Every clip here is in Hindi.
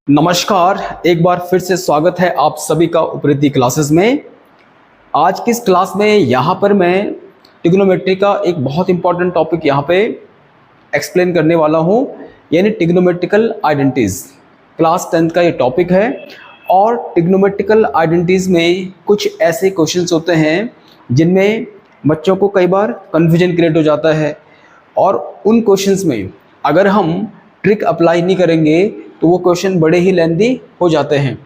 नमस्कार, एक बार फिर से स्वागत है आप सभी का उपरीति क्लासेस में। आज की इस क्लास में यहाँ पर मैं ट्रिग्नोमेट्री का एक बहुत इंपॉर्टेंट टॉपिक यहाँ पे एक्सप्लेन करने वाला हूँ, यानी ट्रिग्नोमेट्रिकल आइडेंटिटीज़। क्लास 10th का ये टॉपिक है और ट्रिग्नोमेट्रिकल आइडेंटिटीज़ में कुछ ऐसे क्वेश्चंस होते हैं जिनमें बच्चों को कई बार कन्फ्यूजन क्रिएट हो जाता है और उन क्वेश्चंस में अगर हम ट्रिक अप्लाई नहीं करेंगे तो वो क्वेश्चन बड़े ही लेंदी हो जाते हैं।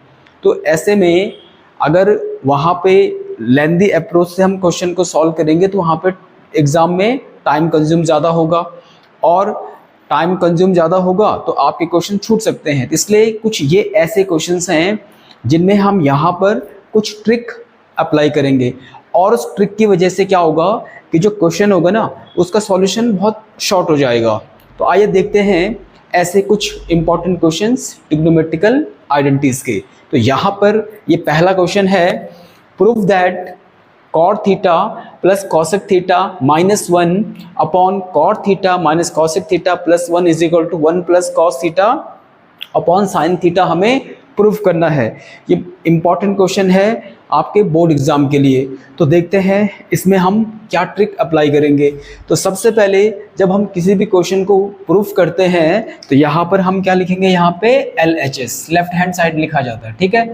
तो ऐसे में अगर वहाँ पे लेंदी अप्रोच से हम क्वेश्चन को सॉल्व करेंगे तो वहाँ पे एग्ज़ाम में टाइम कंज्यूम ज़्यादा होगा और टाइम कंज्यूम ज़्यादा होगा तो आपके क्वेश्चन छूट सकते हैं। इसलिए कुछ ये ऐसे क्वेश्चंस हैं जिनमें हम यहाँ पर कुछ ट्रिक अप्लाई करेंगे और उस ट्रिक की वजह से क्या होगा कि जो क्वेश्चन होगा ना उसका सॉल्यूशन बहुत शॉर्ट हो जाएगा। तो आइए देखते हैं ऐसे कुछ इंपॉर्टेंट क्वेश्चंस ट्रिग्नोमेट्रिकल आइडेंटिटीज के। तो यहाँ पर ये पहला क्वेश्चन है, prove that cot theta plus cosec theta minus 1 upon cot theta minus cosec theta plus 1 is equal to 1 plus cos theta upon sine theta हमें प्रूव करना है। ये इंपॉर्टेंट क्वेश्चन है आपके बोर्ड एग्जाम के लिए। तो देखते हैं इसमें हम क्या ट्रिक अप्लाई करेंगे। तो सबसे पहले जब हम किसी भी क्वेश्चन को प्रूफ करते हैं तो यहाँ पर हम क्या लिखेंगे, यहाँ पे LHS लेफ्ट हैंड साइड लिखा जाता है, ठीक है।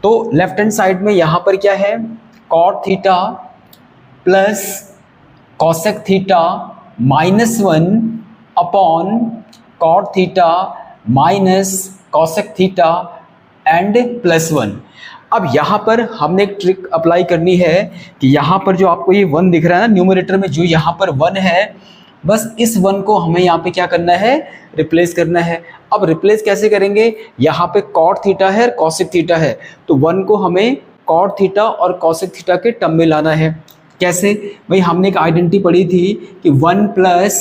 तो लेफ्ट हैंड साइड में यहाँ पर क्या है, cot theta plus cosec theta minus 1 upon cot theta minus cosec theta and plus 1। अब यहाँ पर हमने एक ट्रिक अप्लाई करनी है कि यहाँ पर जो आपको ये 1 दिख रहा है ना न्यूमरेटर में, जो यहाँ पर 1 है, बस इस 1 को हमें यहाँ पे क्या करना है, रिप्लेस करना है। अब रिप्लेस कैसे करेंगे, यहाँ पे कॉट थीटा है और कॉसेक थीटा है, तो 1 को हमें कॉट थीटा और कॉसेक थीटा के टर्म में लाना है। कैसे भाई, हमने एक आइडेंटिटी पढ़ी थी कि 1 plus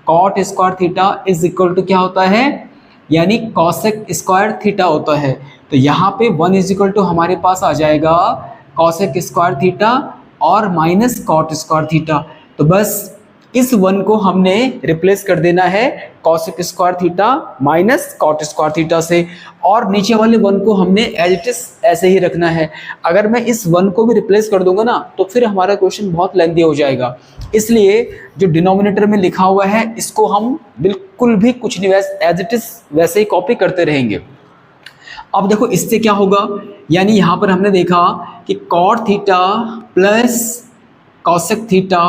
cot square theta is equal to क्या होता है, यानी कॉसेक स्क्वायर थीटा होता है। तो यहाँ पे 1 इज इक्वल टू हमारे पास आ जाएगा कॉसेक स्क्वायर थीटा और माइनस कॉट स्क्वायर थीटा। तो बस इस 1 को हमने रिप्लेस कर देना है cosec square theta minus cot square theta से, और नीचे वाले 1 को हमने एज इट इज ऐसे ही रखना है। अगर मैं इस 1 को भी रिप्लेस कर दूंगा ना तो फिर हमारा क्वेश्चन बहुत लेंथी हो जाएगा। इसलिए जो डिनोमिनेटर में लिखा हुआ है इसको हम बिल्कुल भी कुछ नहीं, एज इट इज वैसे ही कॉपी करते रहेंगे। अब देखो इससे क्या होगा, यानी यहाँ पर हमने देखा कि cot theta plus cosec theta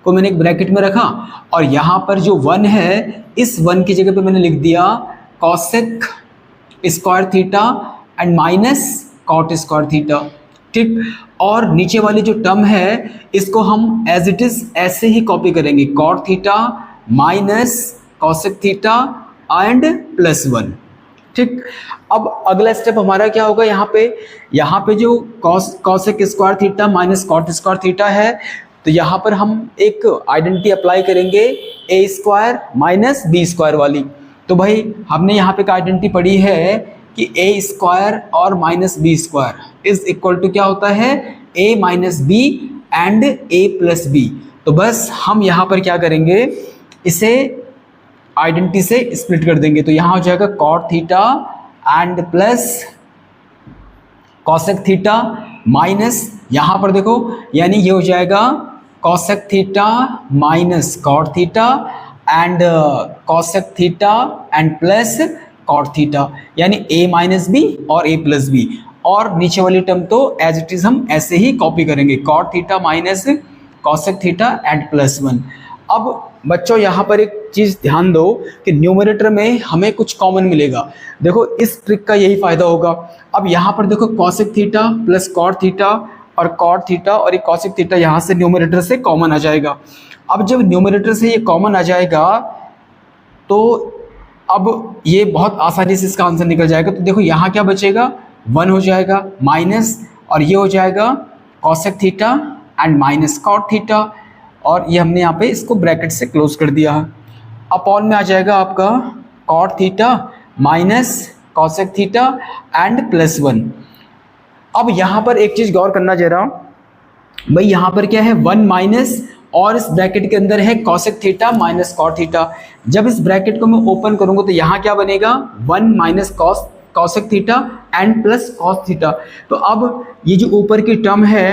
को मैंने एक ब्रैकेट में रखा और यहाँ पर जो 1 है इस 1 की जगह पे मैंने लिख दिया cosec square theta and minus cot square theta, ठीक। और नीचे वाली जो टर्म है इसको हम एज इट इज ऐसे ही कॉपी करेंगे, cot theta minus cosec theta and plus 1, ठीक। अब अगला स्टेप हमारा क्या होगा, यहाँ पे जो cosec square theta minus cot square theta है, तो यहाँ पर हम एक आइडेंटिटी अप्लाई करेंगे a square minus B square वाली। तो भाई हमने यहाँ पे एक आइडेंटिटी पढ़ी है कि ए स्क्वायर और minus B square is equal to क्या होता है, A minus B and A plus B. तो बस हम यहाँ पर क्या करेंगे, इसे आइडेंटिटी से स्प्लिट कर देंगे। तो यहाँ हो जाएगा cot theta and plus cosec theta minus, यहाँ पर देखो यानी ये हो जाएगा cosec theta minus cot theta and cosec theta and plus cot theta, यानी a माइनस बी और a प्लस बी। और नीचे वाली टर्म तो एज इट इज हम ऐसे ही कॉपी करेंगे, cot theta minus cosec theta and plus 1। अब बच्चों यहाँ पर एक चीज़ ध्यान दो कि न्यूमरेटर में हमें कुछ कॉमन मिलेगा। देखो इस ट्रिक का यही फायदा होगा। अब यहाँ पर देखो cosec theta plus cot theta और कॉट थीटा और ये कॉसेक थीटा यहाँ से न्यूमरेटर से कॉमन आ जाएगा। अब जब न्यूमरेटर से ये कॉमन आ जाएगा तो अब ये बहुत आसानी से इसका आंसर निकल जाएगा। तो देखो यहाँ क्या बचेगा, 1 हो जाएगा माइनस, और ये हो जाएगा cosec theta and minus cot theta, और ये हमने यहाँ पे इसको ब्रैकेट से क्लोज कर दिया। अपॉन में आ जाएगा आपका cot theta minus cosec theta and plus 1। अब यहाँ पर एक चीज़ गौर करना जरा भाई, यहाँ पर क्या है 1 माइनस और इस ब्रैकेट के अंदर है cosec theta minus cot theta. जब इस ब्रैकेट को मैं ओपन करूंगा तो यहाँ क्या बनेगा 1 minus cos cosec theta and plus cos theta. तो अब ये जो ऊपर की टर्म है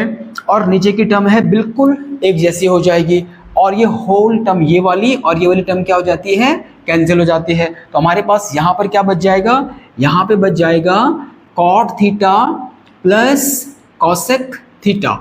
और नीचे की टर्म है बिल्कुल एक जैसी हो जाएगी, और ये होल टर्म ये वाली और ये वाली टर्म क्या हो जाती है, कैंसिल हो जाती है। तो हमारे पास यहाँ पर क्या बच जाएगा, यहाँ पे बच जाएगा cot theta plus cosec theta.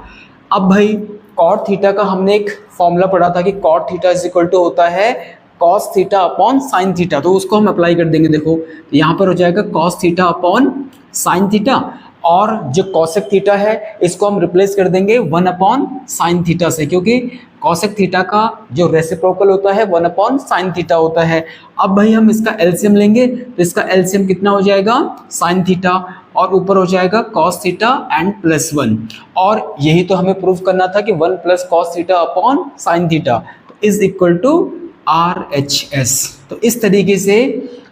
अब भाई कॉट थीटा का हमने एक फॉर्मूला पढ़ा था कि cot theta is equal to होता है cos theta upon sine theta, तो उसको हम अप्लाई कर देंगे। देखो तो यहाँ पर हो जाएगा cos theta upon sine theta, और जो कॉसेक थीटा है इसको हम रिप्लेस कर देंगे 1 अपॉन साइन थीटा से, क्योंकि कॉसेक थीटा का जो रेसिप्रोकल होता है 1 अपॉन साइन थीटा होता है। अब भाई हम इसका एलसीएम लेंगे, तो इसका एलसीएम कितना हो जाएगा, साइन थीटा, और ऊपर हो जाएगा कॉस थीटा एंड प्लस 1, और यही तो हमें प्रूव करना था कि 1 plus cos theta upon sine theta is equal to RHS। तो इस तरीके से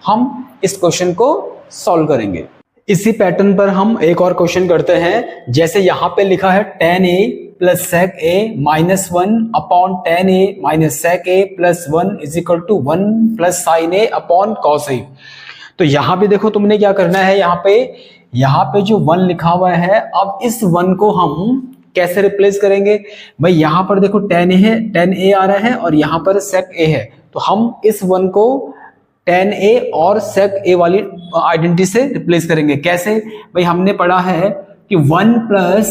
हम इस क्वेश्चन को सॉल्व करेंगे। इसी पैटर्न पर हम एक और क्वेश्चन करते हैं। जैसे यहाँ पे लिखा है tan a plus sec a minus 1 upon tan a minus sec a plus 1 is equal to 1 plus sine a upon cos a। तो यहाँ पे देखो तुमने क्या करना है, यहाँ पे जो 1 लिखा हुआ है, अब इस 1 को हम कैसे रिप्लेस करेंगे भाई। यहाँ पर देखो tan a है, tan a आ रहा है, और यहाँ पर sec a है, तो हम इस 1 को tan a और sec a वाली आइडेंटिटी से रिप्लेस करेंगे। कैसे भाई, हमने पढ़ा है कि 1 plus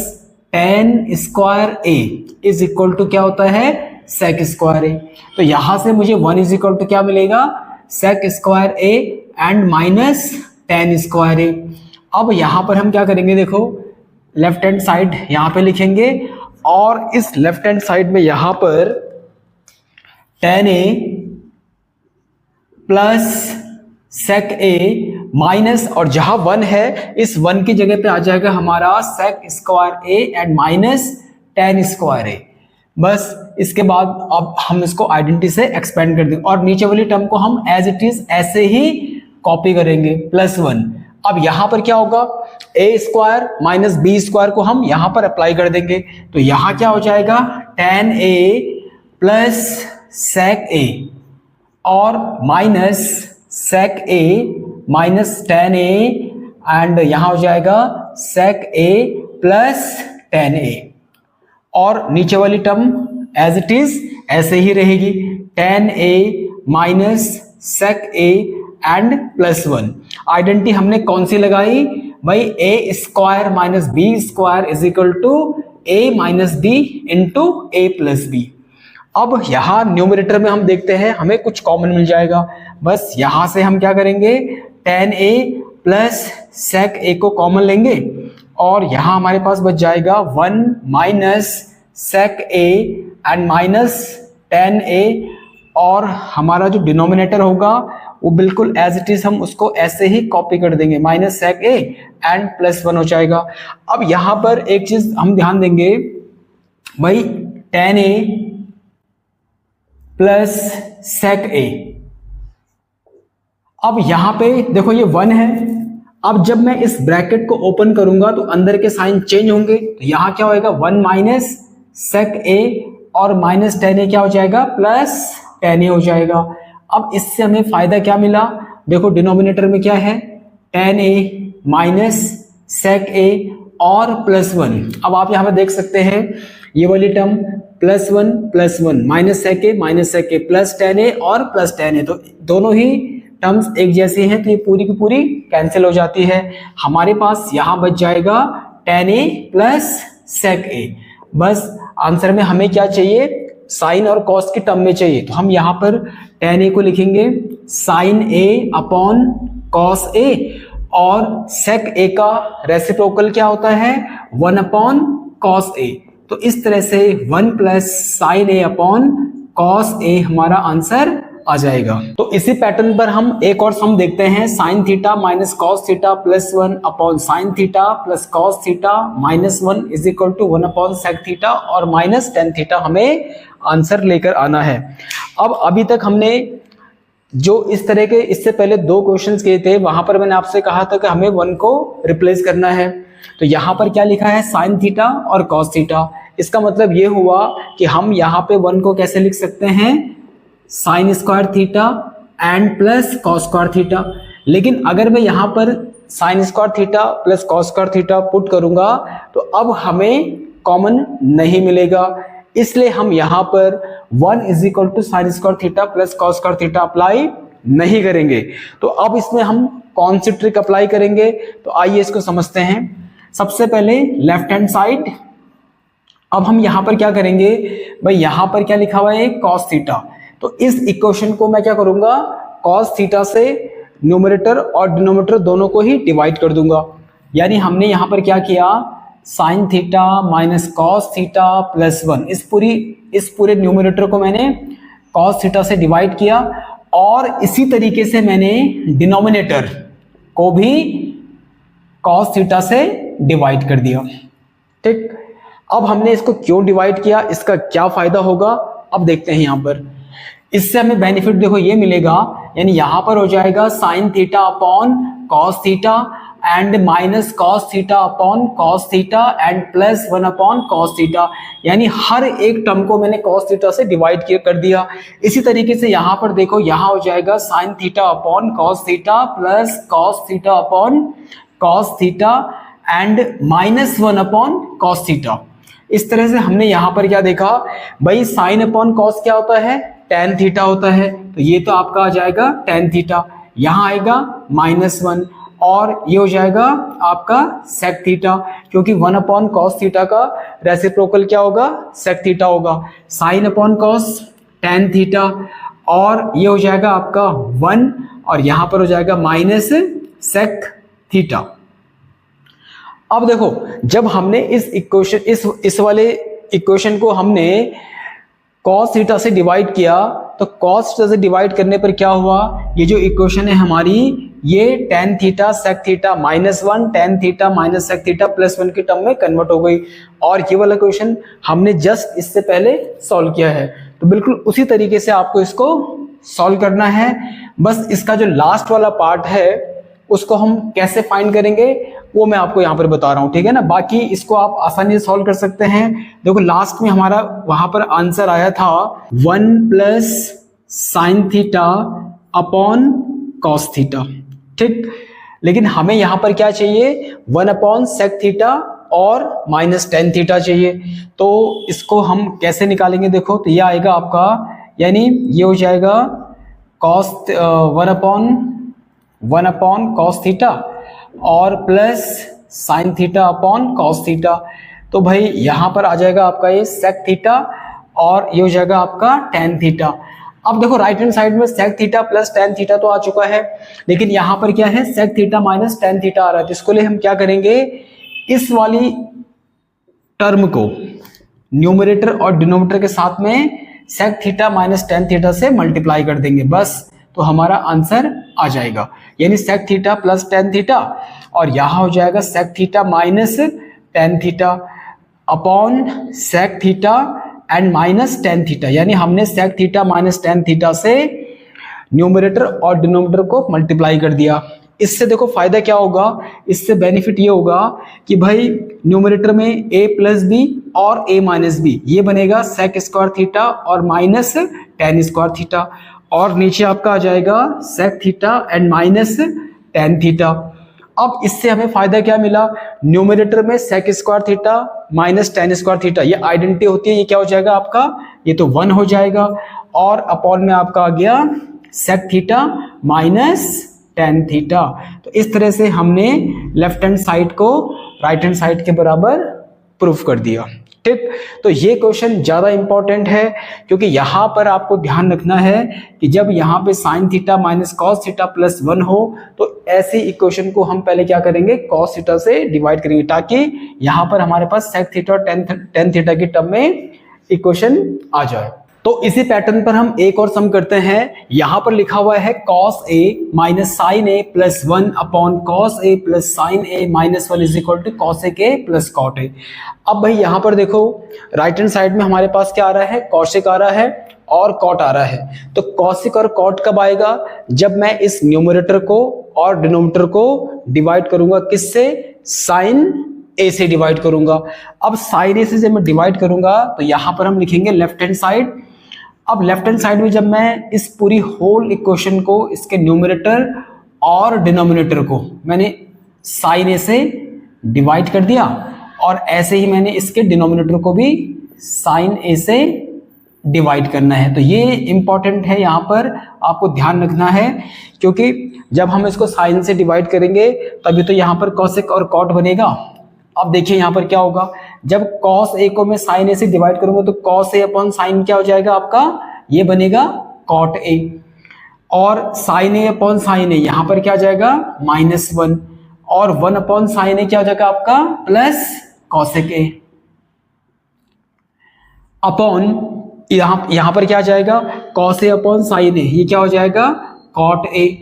tan square a is equal to क्या होता है, sec स्क्वायर a। तो यहां से मुझे 1 इज इक्वल टू क्या मिलेगा, sec square a and minus tan square a। अब यहां पर हम क्या करेंगे, देखो लेफ्ट हैंड साइड यहां पे लिखेंगे, और इस लेफ्ट हैंड साइड में यहां पर tan a plus sec a minus, और जहां 1 है इस 1 की जगह पे आ जाएगा हमारा sec square a and minus tan square a। बस इसके बाद अब हम इसको आइडेंटिटी से एक्सपेंड कर देंगे, और नीचे वाली टर्म को हम एज इट इज ऐसे ही कॉपी करेंगे, प्लस 1। अब यहां पर क्या होगा, a square minus b square को हम यहां पर अप्लाई कर देंगे, तो यहां क्या हो जाएगा, tan a plus sec a और minus sec a minus tan a, and यहां हो जाएगा sec a plus tan a, और नीचे वाली टर्म एज इट इज ऐसे ही रहेगी, tan a minus sec a and plus 1। Identity हमने कौन सी लगाई भाई, a square minus b square is equal to a minus b into a plus b। अब यहाँ न्यूमरेटर में हम देखते हैं हमें कुछ कॉमन मिल जाएगा, बस यहाँ से हम क्या करेंगे, tan a plus sec a को कॉमन लेंगे, और यहाँ हमारे पास बच जाएगा 1 minus sec a and minus tan a, और हमारा जो डिनोमिनेटर होगा वो बिल्कुल एज इट इज हम उसको ऐसे ही कॉपी कर देंगे, minus sec a and plus 1 हो जाएगा। अब यहाँ पर एक चीज हम ध्यान देंगे भाई, tan a plus sec a। अब यहां पे देखो ये 1 है, अब जब मैं इस ब्रैकेट को ओपन करूंगा तो अंदर के साइन चेंज होंगे, तो यहां क्या होएगा, 1 माइनस sec a और माइनस tan a क्या हो जाएगा, प्लस tan a हो जाएगा। अब इससे हमें फायदा क्या मिला, देखो डिनोमिनेटर में क्या है, tan a minus sec a और प्लस 1। अब आप यहां पे देख सकते हैं ये वाली term plus 1 minus sec a plus tan a और प्लस tan a, तो दोनों ही टर्म्स एक जैसी हैं, तो ये पूरी की पूरी कैंसिल हो जाती है। हमारे पास यहाँ बच जाएगा tan a plus sec a। बस आंसर में हमें क्या चाहिए, साइन और कॉस की टर्म में चाहिए, तो हम यहाँ पर tan a को लिखेंगे sine a upon cos a, और sec a का रेसिप्रोकल क्या होता है, 1 अपॉन कॉस a। तो इस तरह से 1 plus sine a upon cos a हमारा आंसर आ जाएगा। तो इसी पैटर्न पर हम एक और सम देखते हैं, sine theta minus cos theta plus 1 upon sine theta plus cos theta minus 1 is equal to 1 upon sec theta और माइनस टेन थीटा हमें आंसर लेकर आना है। अब अभी तक हमने जो इस तरह के इससे पहले 2 क्वेश्चंस किए थे, वहां पर मैंने आपसे कहा था कि हमें 1 को रिप्लेस करना है। तो यहाँ पर क्या लिखा है, साइन थीटा और कॉस थीटा। इसका मतलब ये हुआ कि हम यहाँ पे 1 को कैसे लिख सकते हैं, sine square theta and plus cos square theta. लेकिन अगर मैं यहाँ पर sine square theta plus cos square theta put करूंगा तो अब हमें कॉमन नहीं मिलेगा, इसलिए हम यहां पर 1 = sine square theta plus cos square theta apply नहीं करेंगे। तो अब इसमें हम कौन सी ट्रिक अप्लाई करेंगे, तो आइए इसको समझते हैं। सबसे पहले लेफ्ट हैंड साइड, अब हम यहां पर क्या करेंगे भाई, यहां पर क्या लिखा हुआ है कॉस थीटा, तो इस इक्वेशन को मैं क्या करूंगा कॉस थीटा से न्यूमरेटर और डिनोमिनेटर दोनों को ही डिवाइड कर दूंगा। यानी हमने यहां पर क्या किया, sign theta minus cos theta plus 1, इस पूरे न्यूमरेटर को मैंने कॉस थीटा से डिवाइड किया और इसी तरीके से मैंने डिनोमिनेटर को भी कॉस थीटा से डिवाइड कर दिया। ठीक, अब हमने इसको क्यों डिवाइड किया, इसका क्या फायदा होगा अब देखते हैं। यहां पर इससे हमें बेनिफिट देखो ये मिलेगा, यानी यहां पर हो जाएगा sine theta upon cos theta and minus cos theta upon cos theta and plus 1 upon cos theta, यानी हर एक टर्म को मैंने कॉस थीटा से डिवाइड कर दिया। इसी तरीके से यहां पर देखो, यहां हो जाएगा sine theta upon cos theta plus cos theta upon cos theta and minus 1 upon cos theta. इस तरह से हमने यहां पर क्या देखा भाई, साइन अपॉन कॉस क्या होता है, टेन थीटा होता है, तो ये तो आपका आ जाएगा टेन थीटा, यहां आएगा -1 और ये हो जाएगा आपका सेक थीटा, क्योंकि 1 अपॉन कॉस थीटा का रेसिप्रोकल क्या होगा, सेक थीटा होगा। Sine upon cos tan theta और ये हो जाएगा आपका 1 और यहां पर हो जाएगा माइनस सेक थीटा। अब देखो, जब हमने इस इक्वेशन इस वाले इक्वेशन को हमने cos थीटा से डिवाइड किया, तो cos थीटा से डिवाइड करने पर क्या हुआ, ये जो इक्वेशन है हमारी, ये tan theta sec theta -1 tan theta minus sec theta plus 1 की टर्म में कन्वर्ट हो गई। और ये वाला क्वेश्चन हमने जस्ट इससे पहले सॉल्व किया है, तो बिल्कुल उसी तरीके से आपको इसको सॉल्व करना है। बस इसका जो लास्ट वाला पार्ट है उसको हम कैसे फाइंड करेंगे वो मैं आपको यहाँ पर बता रहा हूँ, ठीक है ना। बाकी इसको आप आसानी से सॉल्व कर सकते हैं। देखो लास्ट में हमारा वहां पर आंसर आया था 1 plus sine theta upon cos theta, ठीक। लेकिन हमें यहाँ पर क्या चाहिए, 1 अपॉन सेक थीटा और माइनस टेन थीटा चाहिए। तो इसको हम कैसे निकालेंगे, देखो तो ये आएगा आपका, यानी ये हो जाएगा कॉस 1 अपॉन कॉस थीटा और plus sine theta upon cos theta. तो भाई यहां पर आ जाएगा आपका ये सेक थीटा और ये हो जाएगा आपका टेन थीटा। अब देखो राइट हैंड साइड में sec theta plus tan theta तो आ चुका है, लेकिन यहां पर क्या है, sec theta minus tan theta आ रहा है। तो इसको लिए हम क्या करेंगे, इस वाली टर्म को न्यूमरेटर और डिनोमिनेटर के साथ में sec theta minus tan theta से मल्टीप्लाई कर देंगे, बस तो हमारा आंसर आ जाएगा। यानी sec theta plus tan theta और यहां हो जाएगा sec theta minus tan theta upon sec theta and minus tan theta. यानी हमने sec theta minus tan theta से न्यूमरेटर और डिनोमिनेटर को मल्टीप्लाई कर दिया। इससे देखो फायदा क्या होगा, इससे बेनिफिट ये होगा कि भाई न्यूमरेटर में a प्लस बी और a माइनस बी, ये बनेगा सेक स्क्वायर थीटा और माइनस टेन स्क्वायर थीटा, और नीचे आपका आ जाएगा sec theta and minus tan theta. अब इससे हमें फायदा क्या मिला, न्यूमरेटर में sec square theta minus tan square theta ये आइडेंटिटी होती है, ये क्या हो जाएगा आपका, ये तो 1 हो जाएगा, और अपॉन में आपका आ गया sec theta minus tan theta. तो इस तरह से हमने लेफ्ट हैंड साइड को राइट हैंड साइड के बराबर प्रूफ कर दिया, ठीक। तो ये क्वेश्चन ज्यादा इंपॉर्टेंट है, क्योंकि यहां पर आपको ध्यान रखना है कि जब यहां पे sign theta minus cos theta plus 1 हो, तो ऐसी इक्वेशन को हम पहले क्या करेंगे, कॉस थीटा से डिवाइड करेंगे, ताकि यहां पर हमारे पास सेक थीटा और टेन थीटा की टर्म में इक्वेशन आ जाए। तो इसी पैटर्न पर हम एक और सम करते हैं। यहां पर लिखा हुआ है cos a minus sine a plus 1 upon cos a plus sine a minus 1 is equal to cos a के प्लस cot a। अब भाई यहां पर देखो राइट हैंड साइड में हमारे पास क्या आ रहा है, cosec आ रहा है और cot आ रहा है। तो cosec और cot कब आएगा, जब मैं इस न्यूमरेटर को और डिनोमिनेटर को डिवाइड करूंगा, किससे, साइन a से डिवाइड करूंगा। अब साइन a से जब मैं डिवाइड करूंगा तो यहां पर हम लिखेंगे लेफ्ट हैंड साइड। अब लेफ्ट हैंड साइड में जब मैं इस पूरी होल इक्वेशन को, इसके न्यूमरेटर और डिनोमिनेटर को मैंने साइन ए से डिवाइड कर दिया, और ऐसे ही मैंने इसके डिनोमिनेटर को भी साइन ए से डिवाइड करना है। तो ये इंपॉर्टेंट है, यहाँ पर आपको ध्यान रखना है, क्योंकि जब हम इसको साइन से डिवाइड करेंगे तभी तो यहाँ पर कॉसेक और कॉट बनेगा। अब देखिए यहाँ पर क्या होगा, जब कॉस ए को मैं साइन ए से डिवाइड करूंगा तो कॉस ए अपॉन साइन क्या हो जाएगा आपका, ये बनेगा कॉट ए, और साइन ए अपॉन साइन ए यहाँ पर क्या आ जाएगा -1, और 1 अपॉन साइन ए क्या हो जाएगा आपका प्लस कॉसेक ए, अपॉन यहां पर क्या आ जाएगा कॉस ए अपॉन साइन ए, ये क्या हो जाएगा कॉट ए,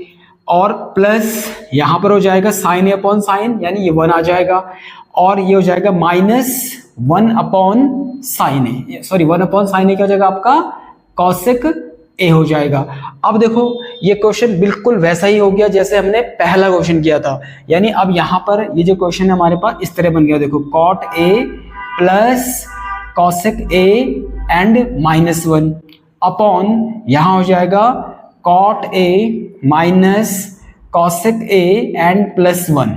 और प्लस यहां पर हो जाएगा साइन ए अपॉन साइन, यानी ये 1 आ जाएगा, और ये हो जाएगा -1 अपॉन साइन ए, सॉरी 1 अपॉन साइन ए क्या हो जाएगा आपका कॉसेक ए हो जाएगा। अब देखो ये क्वेश्चन बिल्कुल वैसा ही हो गया जैसे हमने पहला क्वेश्चन किया था, यानी अब यहाँ पर ये जो क्वेश्चन है हमारे पास इस तरह बन गया, देखो cot A plus cosec A and -1 upon यहाँ हो जाएगा cot A minus cosec A and +1।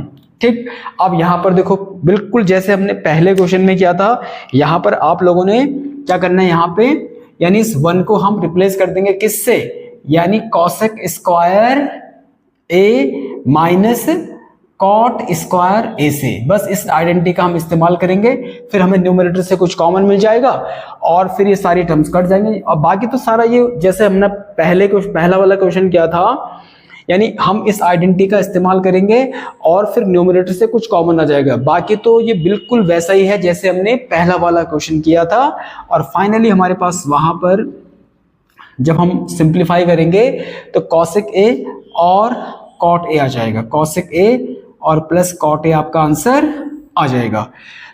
ठीक, अब यहाँ पर देखो बिल्कुल जैसे हमने पहले क्वेश्चन में किया था, यहाँ पर आप लोगों ने क्या करना है, यहाँ पे यानी इस 1 को हम रिप्लेस कर देंगे किससे, यानी कॉसेक स्क्वायर ए माइनस कॉट स्क्वायर ए से, बस इस आइडेंटिटी का हम इस्तेमाल करेंगे, फिर हमें न्यूमरेटर से कुछ कॉमन मिल जाएगा और फिर ये सारी टर्म्स कट जाएंगे, और बाकी तो सारा ये जैसे हमने पहला वाला क्वेश्चन किया था, यानी हम इस आइडेंटिटी का इस्तेमाल करेंगे और फिर न्यूमरेटर से कुछ कॉमन आ जाएगा, बाकी तो ये बिल्कुल वैसा ही है जैसे हमने पहला वाला क्वेश्चन किया था। और फाइनली हमारे पास वहां पर जब हम सिंप्लीफाई करेंगे तो कॉसेक ए और कॉट ए आ जाएगा, कॉसेक ए और प्लस कॉट ए आपका आंसर आ जाएगा।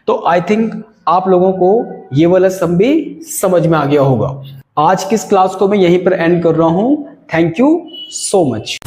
तो आई थिंक आप लोगों को ये वाला सम भी समझ में आ गया होगा। आज की इस क्लास को मैं यहीं पर एंड कर रहा हूं। Thank you so much.